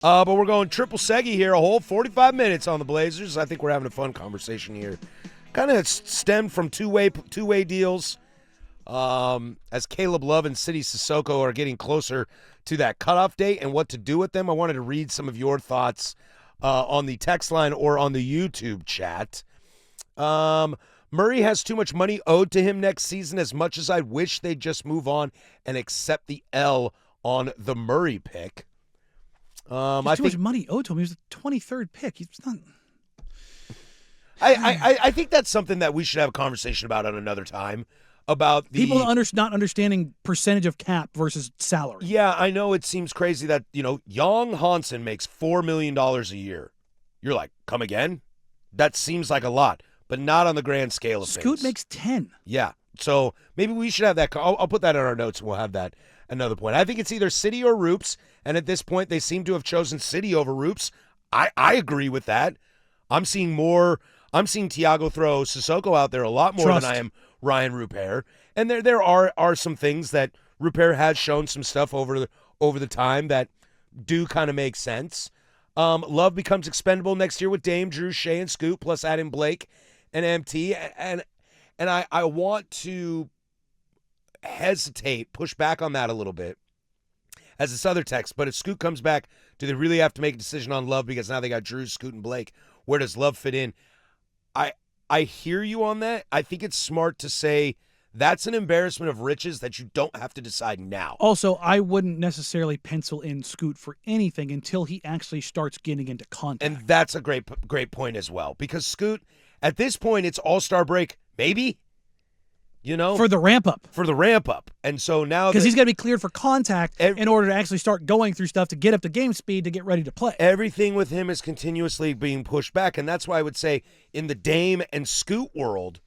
But we're going triple Seggy here, a whole 45 minutes on the Blazers. I think we're having a fun conversation here. Kind of stemmed from two-way deals. As Caleb Love and City Sissoko are getting closer to that cutoff date and what to do with them, I wanted to read some of your thoughts on the text line or on the YouTube chat. Murray has too much money owed to him next season. As much as I wish they'd just move on and accept the L on the Murray pick. I think too much money owed to him. He was the 23rd pick. He's not. I think that's something that we should have a conversation about at another time. About the people not understanding percentage of cap versus salary. Yeah, I know it seems crazy that, Young Hansen makes $4 million a year. You're like, come again? That seems like a lot, but not on the grand scale of things. Scoot makes 10. Yeah, so maybe we should have that. I'll put that in our notes and we'll have that another point. I think it's either City or Roops, and at this point they seem to have chosen City over Roops. I agree with that. I'm seeing Thiago throw Sissoko out there a lot more than I am Ryan Rupert. And there are some things that Rupert has shown some stuff over the time that do kind of make sense. Love becomes expendable next year with Dame, Drew, Shea, and Scoot, plus adding Blake and MT. And I want to push back on that a little bit as this other text. But if Scoot comes back, do they really have to make a decision on Love because now they got Drew, Scoot, and Blake? Where does Love fit in? I hear you on that. I think it's smart to say that's an embarrassment of riches that you don't have to decide now. Also, I wouldn't necessarily pencil in Scoot for anything until he actually starts getting into contact. And that's a great point as well. Because Scoot, at this point, it's all-star break, maybe. For the ramp up. And so now because he's got to be cleared for contact in order to actually start going through stuff to get up to game speed to get ready to play. Everything with him is continuously being pushed back. And that's why I would say in the Dame and Scoot world,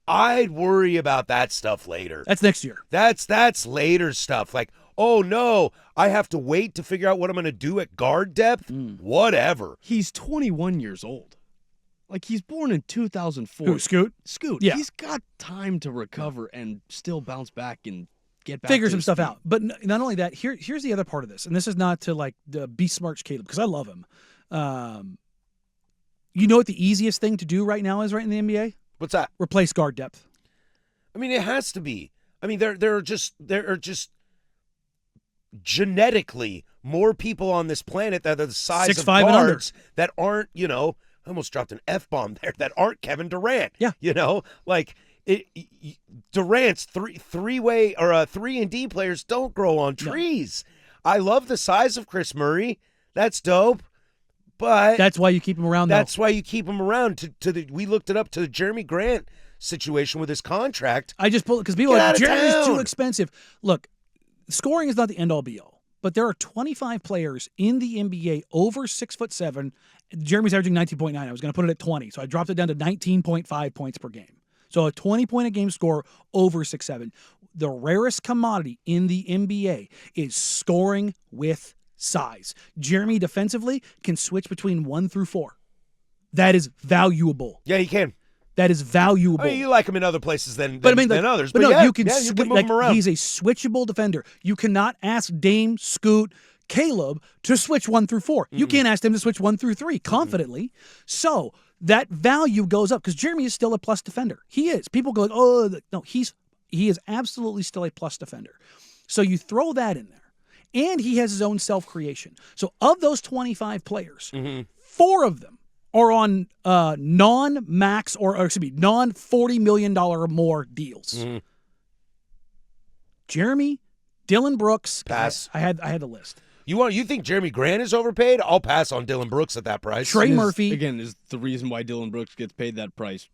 I'd worry about that stuff later. That's next year. That's later stuff. Like, oh no, I have to wait to figure out what I'm going to do at guard depth. Whatever. He's 21 years old. Like, he's born in 2004. Who, Scoot? Scoot. Yeah. He's got time to recover and still bounce back and get back figure to some his stuff feet. out. But not only that, here's the other part of this, and this is not to be smart Caleb, because I love him. You know what the easiest thing to do right now is in the NBA? What's that? Replace guard depth. I mean, it has to be. I mean, there are just genetically more people on this planet that are the size 6'5" of and under. guards that aren't, I almost dropped an F-bomb there, that aren't Kevin Durant. Yeah. Durant's three-way or 3-and-D players don't grow on trees. No. I love the size of Chris Murray. That's dope. But that's why you keep him around. That's why you keep him around. We looked it up to the Jerami Grant situation with his contract. I just pulled it because people are like, Jeremy's too expensive. Look, scoring is not the end-all be-all. But there are 25 players in the NBA over 6'7". Jeremy's averaging 19.9. I was going to put it at 20, so I dropped it down to 19.5 points per game. So a 20-point-a-game score over 6'7". The rarest commodity in the NBA is scoring with size. Jerami defensively can switch between 1 through 4. That is valuable. Yeah, he can. That is valuable. I mean, you like him in other places than others. But yeah, you can move him around. He's a switchable defender. You cannot ask Dame, Scoot, Caleb to switch 1 through 4. You can't ask them to switch 1 through 3 confidently. So that value goes up because Jerami is still a plus defender. He is. People go, no, he is absolutely still a plus defender. So you throw that in there. And he has his own self-creation. So of those 25 players, 4 of them are on non-max non-$40 million or more deals. Jerami, Dillon Brooks. Pass. I had the list. You think Jerami Grant is overpaid? I'll pass on Dillon Brooks at that price. Trey Murphy. Again, is the reason why Dillon Brooks gets paid that price.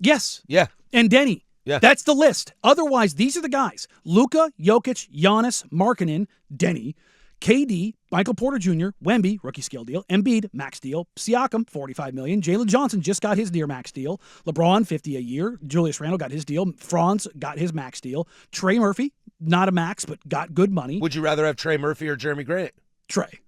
Yes. Yeah. And Denny. Yeah. That's the list. Otherwise, these are the guys. Luka, Jokic, Giannis, Markkanen, Denny, KD, Michael Porter Jr., Wemby, rookie scale deal, Embiid, max deal, Siakam, $45 million, Jalen Johnson just got his near max deal, LeBron, $50 a year, Julius Randle got his deal, Franz got his max deal, Trey Murphy, not a max, but got good money. Would you rather have Trey Murphy or Jerami Grant? Trey.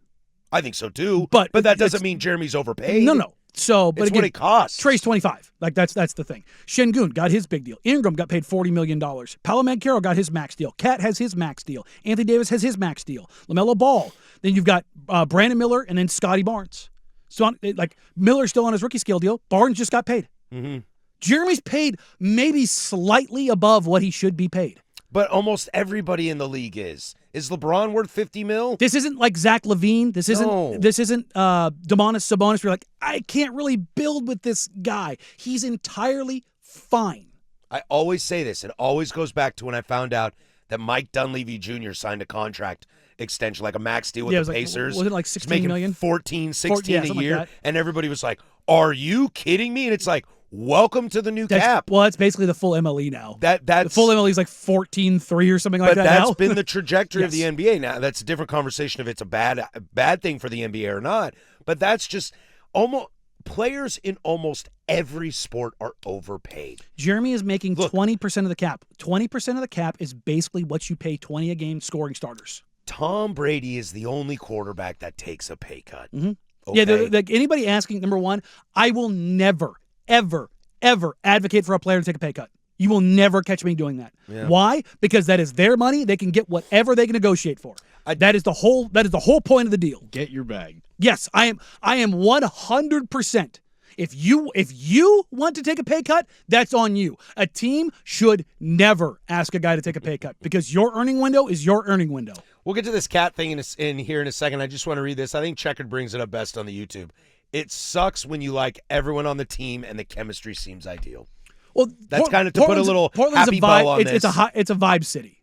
I think so too. But that doesn't mean Jeremy's overpaid. No. So, but It's again, what it costs. Trey's 25. Like that's the thing. Şengün got his big deal. Ingram got paid $40 million. Paolo Banchero got his max deal. Cat has his max deal. Anthony Davis has his max deal. LaMelo Ball. Then you've got Brandon Miller and then Scotty Barnes. So like Miller's still on his rookie scale deal. Barnes just got paid. Mm-hmm. Jeremy's paid maybe slightly above what he should be paid. But almost everybody in the league is. Is LeBron worth $50 million? This isn't like Zach LaVine. This isn't No. Domantas Sabonis. You're like, I can't really build with this guy. He's entirely fine. I always say this. It always goes back to when I found out that Mike Dunleavy Jr. signed a contract extension, like a max deal with Yeah, it the was like- Pacers. was it like He's 16 making million? 14, 16 yeah, a something like year. that. And everybody was like, are you kidding me? And it's like, welcome to the new cap. Well, that's basically the full MLE now. That's The full MLE is like 14-3 or something like but that that's now. been the trajectory of the Yes. NBA. Now that's a different conversation if it's a bad thing for the NBA or not. But that's just almost players in almost every sport are overpaid. Jeremy is making Look. 20% of the cap. 20% of the cap is basically what you pay 20 a game scoring starters. Tom Brady is the only quarterback that takes a pay cut. Mm-hmm. Okay? Yeah, anybody asking, number one, I will never, ever, ever advocate for a player to take a pay cut. You will never catch me doing that. Yeah. Why? Because that is their money. They can get whatever they can negotiate for. That is the whole point of the deal. Get your bag. Yes, I am 100%. If you want to take a pay cut, that's on you. A team should never ask a guy to take a pay cut because your earning window is your earning window. We'll get to this cat thing in here in a second. I just want to read this. I think Checkered brings it up best on the YouTube. It sucks when you like everyone on the team and the chemistry seems ideal. Well, That's kind of to put a little Portland's happy a vibe, bow on it's this. it's a vibe city.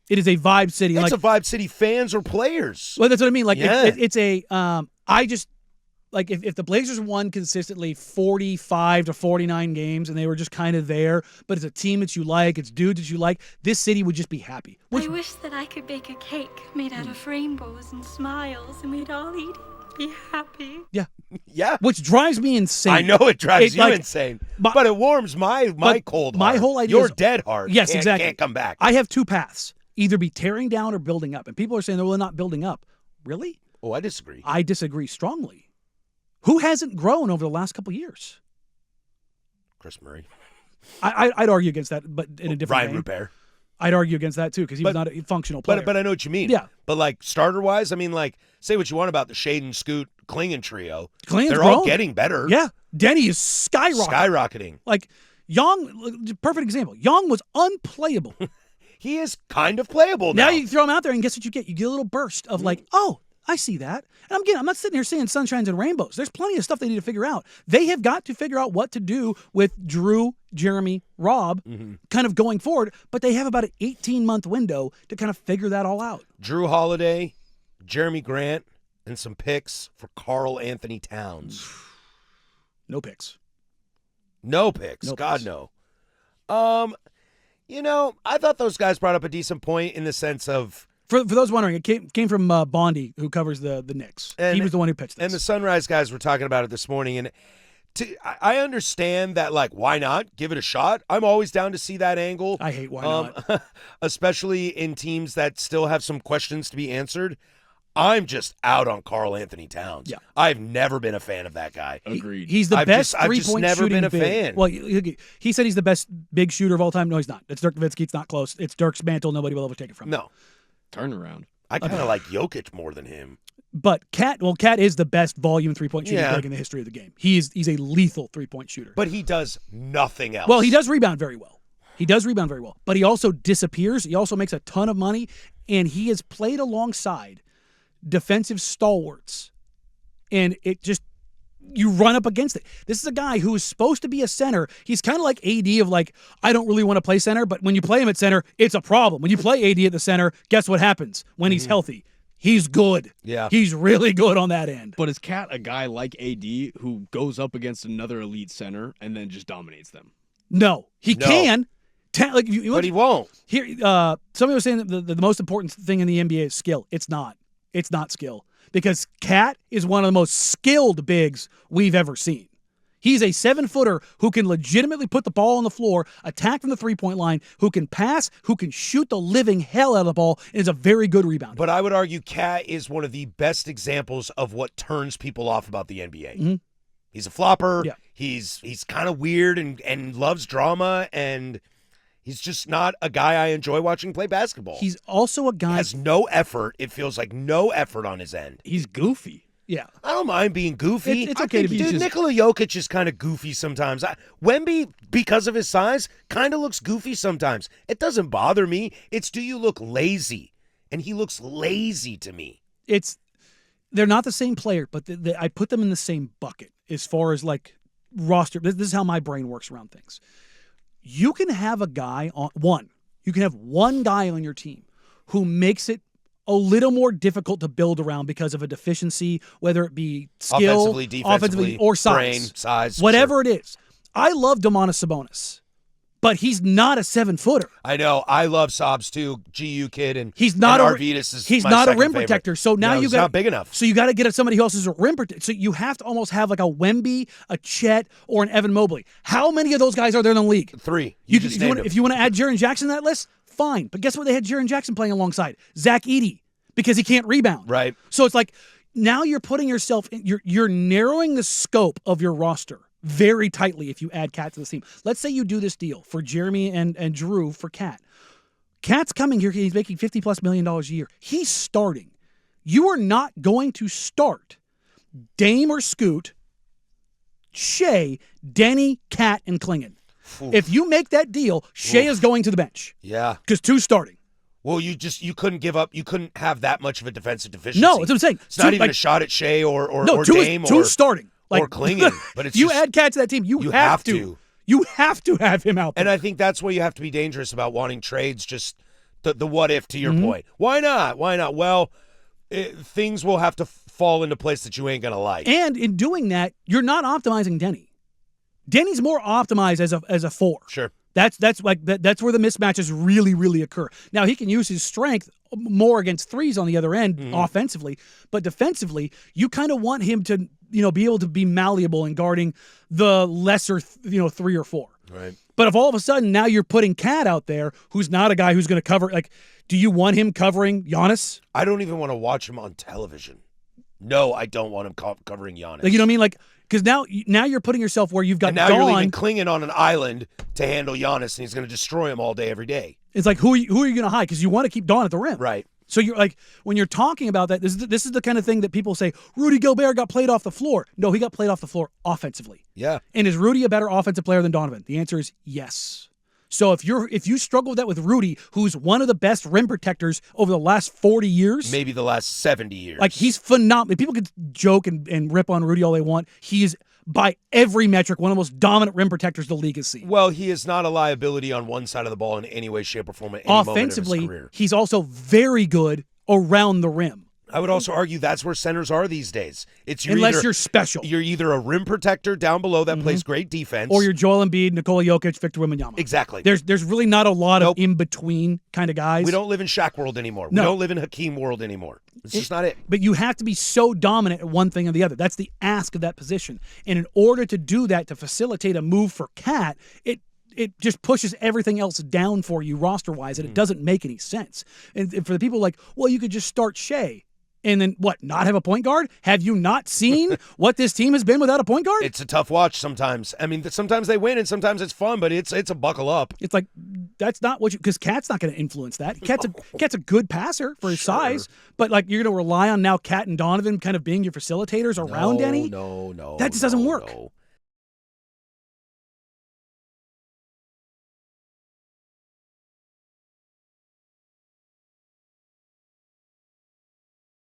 It is a vibe city. It's like, a Vibe City fans or players. well, that's what I mean. Like Yeah. it's a I just like if the Blazers won consistently 45 to 49 games and they were just kind of there, but it's a team that you like, it's dudes that you like, this city would just be happy. I wish that I could bake a cake made out of rainbows and smiles and we'd all eat it, be happy. Yeah. Yeah. Which drives me insane. I know it drives you like, insane, but- but it warms my cold my heart. whole idea Your is- dead heart Yes, can't, exactly. can't come back. I have two paths. Either be tearing down or building up. And people are saying, well, they're not building up. Really? Oh, I disagree. I disagree strongly. Who hasn't grown over the last couple of years? Chris Murray. I'd argue against that, but in a different Ryan vein. Rupert. I'd argue against that, too, because he was But- not a functional player. But I know what you mean. Yeah. But like starter-wise, I mean, like, say what you want about the Shaden, Scoot, Klingon trio. Klingon's They're all grown. getting better. Yeah. Denny is skyrocketing. Skyrocketing. Like, Young, perfect example. Young was unplayable. He is kind of playable now. Now you throw him out there, and guess what you get? You get a little burst of like, oh, I see that. And I'm not sitting here saying sunshines and rainbows. There's plenty of stuff they need to figure out. They have got to figure out what to do with Drew, Jeremy, Rob, kind of going forward. But they have about an 18-month window to kind of figure that all out. Drew Holiday, Jeremy Grant, and some picks for Karl Anthony Towns. No picks. No picks. No God, picks. no. You know, I thought those guys brought up a decent point in the sense of, For those wondering, it came from Bondi, who covers the Knicks. And- He was the one who pitched this. and the Sunrise guys were talking about it this morning, and I understand that, like, why not give it a shot? I'm always down to see that angle. I hate why not. Especially in teams that still have some questions to be answered. I'm just out on Karl Anthony Towns. Yeah. I've never been a fan of that guy. Agreed. He's the I've best just three-point never shooting been a big. fan. Well, he said he's the best big shooter of all time. No, he's not. It's Dirk Nowitzki. It's not close. It's Dirk's mantle. Nobody will ever take it from him. No, Turnaround. I kind of like Jokic more than him. But Cat is the best volume three-point shooting Yeah. big in the history of the game. He's a lethal three-point shooter. But he does nothing else. Well, he does rebound very well. But he also disappears. He also makes a ton of money, and he has played alongside defensive stalwarts, and it just you run up against it. This is a guy who is supposed to be a center. He's kind of like AD of like, I don't really want to play center, but when you play him at center, it's a problem. When you play AD at the center, guess what happens? When he's healthy, he's good. Yeah. He's really good on that end. But is Cat a guy like AD who goes up against another elite center and then just dominates them? No, he No. can. Like you But he won't. Here, somebody was saying that the most important thing in the NBA is skill. It's not. It's not skill because Cat is one of the most skilled bigs we've ever seen. He's a 7-footer who can legitimately put the ball on the floor, attack from the three-point line, who can pass, who can shoot the living hell out of the ball, and is a very good rebounder. But I would argue Cat is one of the best examples of what turns people off about the NBA. Mhm. He's a flopper. Yeah. He's kind of weird and loves drama, and he's just not a guy I enjoy watching play basketball. He's also a He guy. has no effort. It feels like no effort on his end. He's goofy. Yeah. I don't mind being goofy. It's okay to be Dude, just- Nikola Jokic is kind of goofy sometimes. Wemby, because of his size, kind of looks goofy sometimes. It doesn't bother me. It's do you look lazy? And he looks lazy to me. They're not the same player, but I put them in the same bucket as far as like roster. This is how my brain works around things. You can have a guy you can have one guy on your team who makes it a little more difficult to build around because of a deficiency, whether it be skill, Offensively, defensively, or size, brain, size, whatever it is. I love Domantas Sabonis, but he's not a 7-footer. I know. I love Sobs too. GU kid, and He's not and a Arvidas is he's my not a second rim favorite. protector. So now No, you he's got not big enough. So you got to get somebody else who's a rim protector. So you have to almost have like a Wemby, a Chet, or an Evan Mobley. How many of those guys are there in the league? 3. You just if, you named want, him. if you want to add Jaren Jackson to that list, fine. But guess what? They had Jaren Jackson playing alongside Zach Edey because he can't rebound. Right. So it's like now you're putting yourself in, you're narrowing the scope of your roster very tightly if you add Cat to the team. Let's say you do this deal for Jeremy and Drew for Cat. Cat's coming here. He's making $50+ million a year. He's starting. You are not going to start Dame or Scoot, Shea, Denny, Cat, and Klingon. Oof. If you make that deal, Shea is going to the bench Yeah. because 2's starting. Well, you couldn't give up. You couldn't have that much of a defensive deficiency. No, that's what I'm saying. It's not even a shot at Shea or Dame two's starting. or Klingon. But it's you just, add Cat to that team, you have to. You have to have him out there. And I think that's where you have to be dangerous about wanting trades. Just the what if to your Mm-hmm. point. Why not? Why not? Well, things will have to fall into place that you ain't gonna like. And in doing that, you're not optimizing Denny. Denny's more optimized as a 4. Sure. That's where the mismatches really, really occur. Now he can use his strength more against threes on the other end offensively, but defensively, you kind of want him to be able to be malleable in guarding the lesser 3 or 4. Right. But if all of a sudden now you're putting Cat out there, who's not a guy who's going to cover, like, do you want him covering Giannis? I don't even want to watch him on television. No, I don't want him covering Giannis. Like, you know what I mean? Like, because now you're putting yourself where you've got and now Dawn. you're leaving Klingon on an island to handle Giannis, and he's going to destroy him all day, every day. It's like, who are you going to hide? Because you want to keep Dawn at the rim. Right. So you're like, when you're talking about that, this is the kind of thing that people say, Rudy Gobert got played off the floor. No, he got played off the floor offensively. Yeah. And is Rudy a better offensive player than Donovan? The answer is yes. So if you struggle with that with Rudy, who's one of the best rim protectors over the last 40 years, Maybe the last 70 years. like he's phenomenal. People could joke and rip on Rudy all they want. He is by every metric one of the most dominant rim protectors the league has seen. Well, he is not a liability on one side of the ball in any way, shape, or form at any moment of his Offensively, career. he's also very good around the rim. I would also argue that's where centers are these days. It's Unless you're special. You're either a rim protector down below that plays great defense, Or you're Joel Embiid, Nikola Jokic, Victor Wembanyama. exactly. There's really not a lot Nope. of in-between kind of guys. We don't live in Shaq world anymore. No. We don't live in Hakeem world anymore. It's just not it. But you have to be so dominant at one thing or the other. That's the ask of that position. And in order to do that, to facilitate a move for Cat, it just pushes everything else down for you roster-wise, and it doesn't make any sense. And for the people like, well, you could just start Shea. And then what, not have a point guard? Have you not seen what this team has been without a point guard? It's a tough watch sometimes. I mean, sometimes they win and sometimes it's fun, but it's a buckle up. It's like, that's not what you, because Cat's not going to influence that. Cat's a good passer for his size, but like you're going to rely on now Cat and Donovan kind of being your facilitators around Denny? No. That just doesn't work. No.